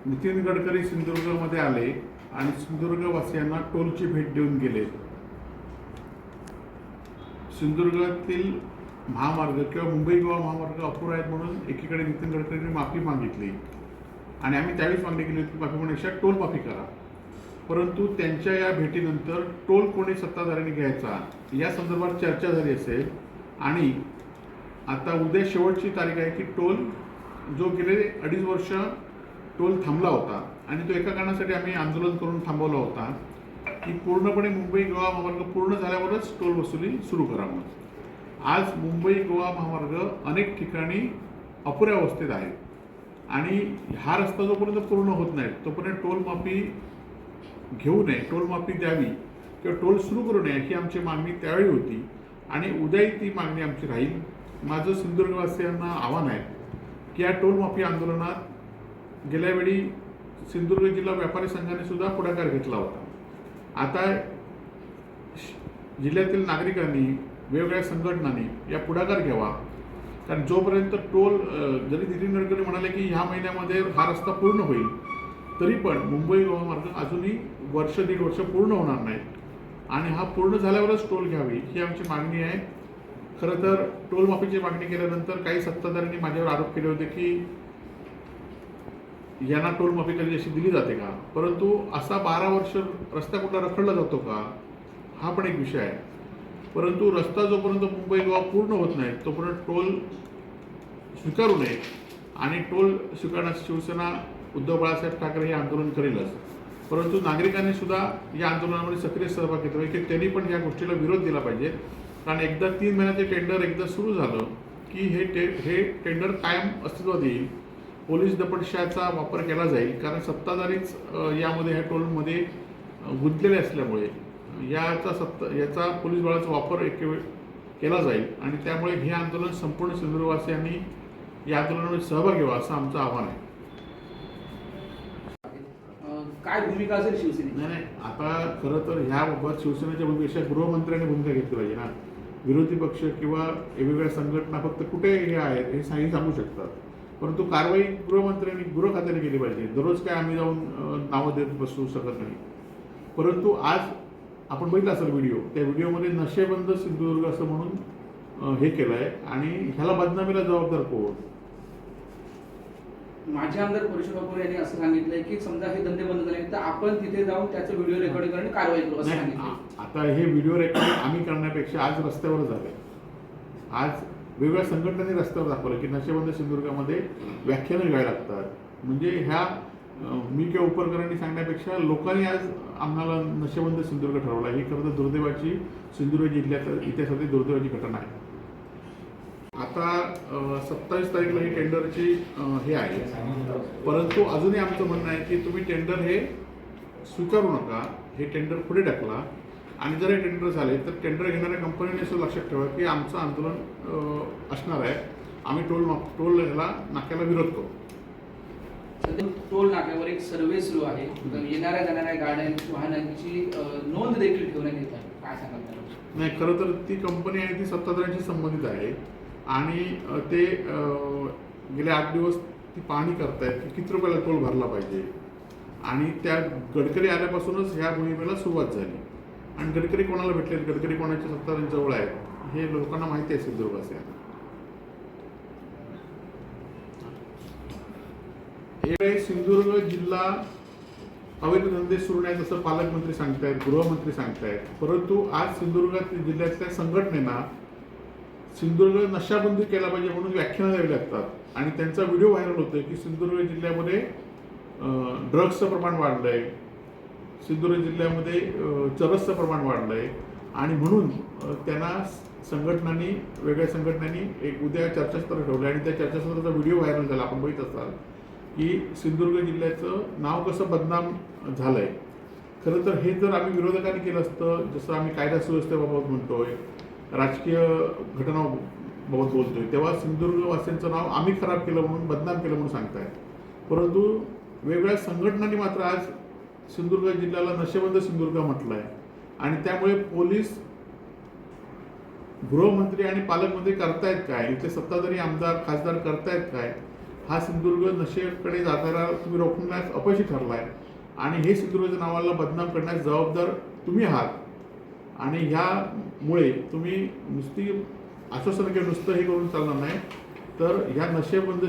नितीन गडकरी सिंधुदुर्गमध्ये आले आणि सिंधुदुर्गवासियांना टोलची भेट देऊन गेले. सिंधुदुर्गातील महामार्ग किंवा मुंबई गोवा महामार्ग अपुरा आहेत म्हणून एकीकडे नितीन गडकरींनी माफी मागितली आणि आम्ही त्यावेळीच मागणी केली होती माफी म्हणून टोल माफी करा. परंतु त्यांच्या या भेटीनंतर टोल कोणी सत्ताधाऱ्यांनी घ्यायचा या संदर्भात चर्चा झाली असेल आणि आता उद्या शेवटची तारीख आहे की टोल जो गेले 2.5 वर्ष टोल थांबला होता आणि तो एका कारणासाठी आम्ही आंदोलन करून थांबवला होता की पूर्णपणे मुंबई गोवा महामार्ग पूर्ण झाल्यावरच टोल वसुली सुरू करावं. आज मुंबई गोवा महामार्ग अनेक ठिकाणी अपुऱ्या अवस्थेत आहे आणि हा रस्ता जोपर्यंत पूर्ण होत नाही तोपर्यंत टोल माफी घेऊ नये, टोल माफी द्यावी किंवा टोल सुरू करू नये ही आमची मागणी त्यावेळी होती आणि उद्याही ती मागणी आमची राहील. माझं सिंधुदुर्गवासियांना आव्हान आहे की या टोल माफी आंदोलनात गेल्यावेळी सिंधुदुर्ग जिल्हा व्यापारी संघाने सुद्धा पुढाकार घेतला होता. आता जिल्ह्यातील नागरिकांनी वेगवेगळ्या संघटनांनी या पुढाकार घ्यावा, कारण जोपर्यंत टोल जरी नितीन गडकरी म्हणाले की ह्या महिन्यामध्ये हा रस्ता पूर्ण होईल तरी पण मुंबई गोवा मार्ग अजूनही 1-1.5 वर्ष पूर्ण होणार नाही आणि हा पूर्ण झाल्यावरच टोल घ्यावी ही आमची मागणी आहे. खरं तर टोल माफीची मागणी केल्यानंतर काही सत्ताधाऱ्यांनी माझ्यावर आरोप केले होते की यांना टोल माफी कधी अशी दिली जाते का, परंतु असा 12 वर्ष रस्ता कुठला रखडला जातो का हा पण एक विषय आहे. परंतु रस्ता जोपर्यंत मुंबई गोवा पूर्ण होत नाही तोपर्यंत टोल स्वीकारू नये आणि टोल स्वीकारण्यास शिवसेना उद्धव बाळासाहेब ठाकरे हे आंदोलन करेलच. परंतु नागरिकांनी सुद्धा या आंदोलनामध्ये सक्रिय सहभाग घेतला की त्यांनी पण या गोष्टीला विरोध दिला पाहिजे, कारण एकदा 3 महिन्याचे टेंडर एकदा सुरू झालं की हे टेंडर कायम अस्तित्वात येईल. पोलीस दपटशाहीचा वापर केला जाईल, कारण सत्ताधारीच यामध्ये ह्या टोलमध्ये गुंतलेले असल्यामुळे याचा पोलीस बळाचा वापर केला जाईल आणि त्यामुळे हे आंदोलन संपूर्ण सिंधुदुर्गवासियांनी या आंदोलनामध्ये सहभाग घ्यावा असं आमचं आव्हान आहे. काय भूमिका असेल शिवसेनेची? नाही, आता खरं तर ह्याबाबत शिवसेनेच्या भूमिकेपेक्षा गृहमंत्र्यांनी भूमिका घेतली पाहिजे ना. विरोधी पक्ष किंवा वेगवेगळ्या संघटना फक्त कुठे हे आहेत हे सांगू शकतात, परंतु कारवाई गृहमंत्र्यांनी गृह खात्याने केली पाहिजे. दररोज काय आम्ही जाऊन नावं देत बसू शकत नाही. परंतु आज आपण बघितलं असेल व्हिडिओ, त्या व्हिडिओमध्ये नशेबंद सिंधुदुर्ग असं म्हणून हे केलं आहे आणि ह्याला बदनामीला जबाबदार कोण? माझे आमदार परिषद बापूर यांनी असं सांगितलंय की समजा हे धंदे बंद झाले तर आपण तिथे जाऊन त्याचं व्हिडिओ रेकॉर्डिंग करून कारवाई करू असं सांगितलं. आता हे व्हिडिओ रेकॉर्डिंग आम्ही करण्यापेक्षा आज रस्त्यावर झालंय. आज वेगवेगळ्या संघटनांनी रस्त्यावर दाखवलं की नशेबंद सिंधुदुर्गामध्ये व्याख्यानं घ्यायला लागतात. म्हणजे ह्या मी किंवा उपरकरांनी सांगण्यापेक्षा लोकांनी आज आम्हाला नशेबंद सिंधुदुर्ग ठरवला. ही खरं तर दुर्दैवाची सिंधुदुर्ग जिल्ह्यात इतिहासातील दुर्दैवाची घटना आहे. आता 27 तारीखला ही टेंडरची हे आहे, परंतु अजूनही आमचं म्हणणं आहे की तुम्ही टेंडर हे स्वीकारू नका, हे टेंडर पुढे टाकला आणि जर हे टेंडर झाले तर टेंडर घेणाऱ्या कंपनीने सुद्धा लक्षात ठेवा की आमचं आंदोलन असणार आहे. आम्ही टोल ह्याला नाक्याला विरोध करू. टोल नाक्यावर एक सर्वे सुरू आहे, येणाऱ्या जाणाऱ्या गाड्यांची वाहनांची नोंद देखील ठेवण्यात येत आहे. काय सांगाल त्याला? नाही, खरं तर ती कंपनी आहे ती सत्ताधाऱ्यांशी संबंधित आहे आणि ते गेले 8 दिवस ती पाहणी करतायत की किती रुपयाला टोल भरला पाहिजे आणि त्या गडकरी आल्यापासूनच ह्या मोहिमेला सुरुवात झाली. आणि गडकरी कोणाला भेटले, गडकरी कोणाच्या सत्ताधाऱ्यांजवळ आहेत हे लोकांना माहिती आहे सिंधुदुर्गात. हे सिंधुदुर्ग जिल्हा अवैध धंदे सुरू नाहीत असं पालकमंत्री सांगतायत, गृहमंत्री सांगतायत, परंतु आज सिंधुदुर्ग जिल्ह्यातल्या संघटनेना सिंधुदुर्ग नशाबंदी केला पाहिजे म्हणून व्याख्यानं द्यावी लागतात आणि त्यांचा व्हिडिओ व्हायरल होतोय की सिंधुदुर्ग जिल्ह्यामध्ये ड्रग्सचं प्रमाण वाढलंय, सिंधुदुर्ग जिल्ह्यामध्ये चरसचं प्रमाण वाढलंय आणि म्हणून त्यांना संघटनांनी वेगळ्या संघटनांनी एक उद्या चर्चासत्र ठेवलं आणि त्या चर्चासत्राचा व्हिडिओ व्हायरल झाला. आपण बघित असाल की सिंधुदुर्ग जिल्ह्याचं नाव कसं बदनाम झालंय. खरं तर हे जर आम्ही विरोधकांनी केलं असतं, जसं आम्ही कायदा सुव्यवस्थेबाबत म्हणतोय, राजकीय घटनाबाबत बोलतोय, तेव्हा सिंधुदुर्गवासियांचं नाव आम्ही खराब केलं म्हणून बदनाम केलं म्हणून सांगतायत. परंतु वेगवेगळ्या संघटनांनी मात्र आज सिंधुदुर्ग जिल्ह्याला नशेबंद सिंधुदुर्ग म्हटलं आहे आणि त्यामुळे पोलीस, गृहमंत्री आणि पालकमंत्री करतायत काय, इथे सत्ताधारी आमदार खासदार करतायत काय हा सिंधुदुर्ग नशेकडे जाताना तुम्ही रोखण्यास अपयशी ठरलाय आणि हे सिंधुदुर्गच्या नावाला बदनाम करण्यास जबाबदार तुम्ही आहात आणि ह्यामुळे तुम्ही नुसती आश्वासन किंवा नुसतं हे करून चालणार नाही तर ह्या नशेबंद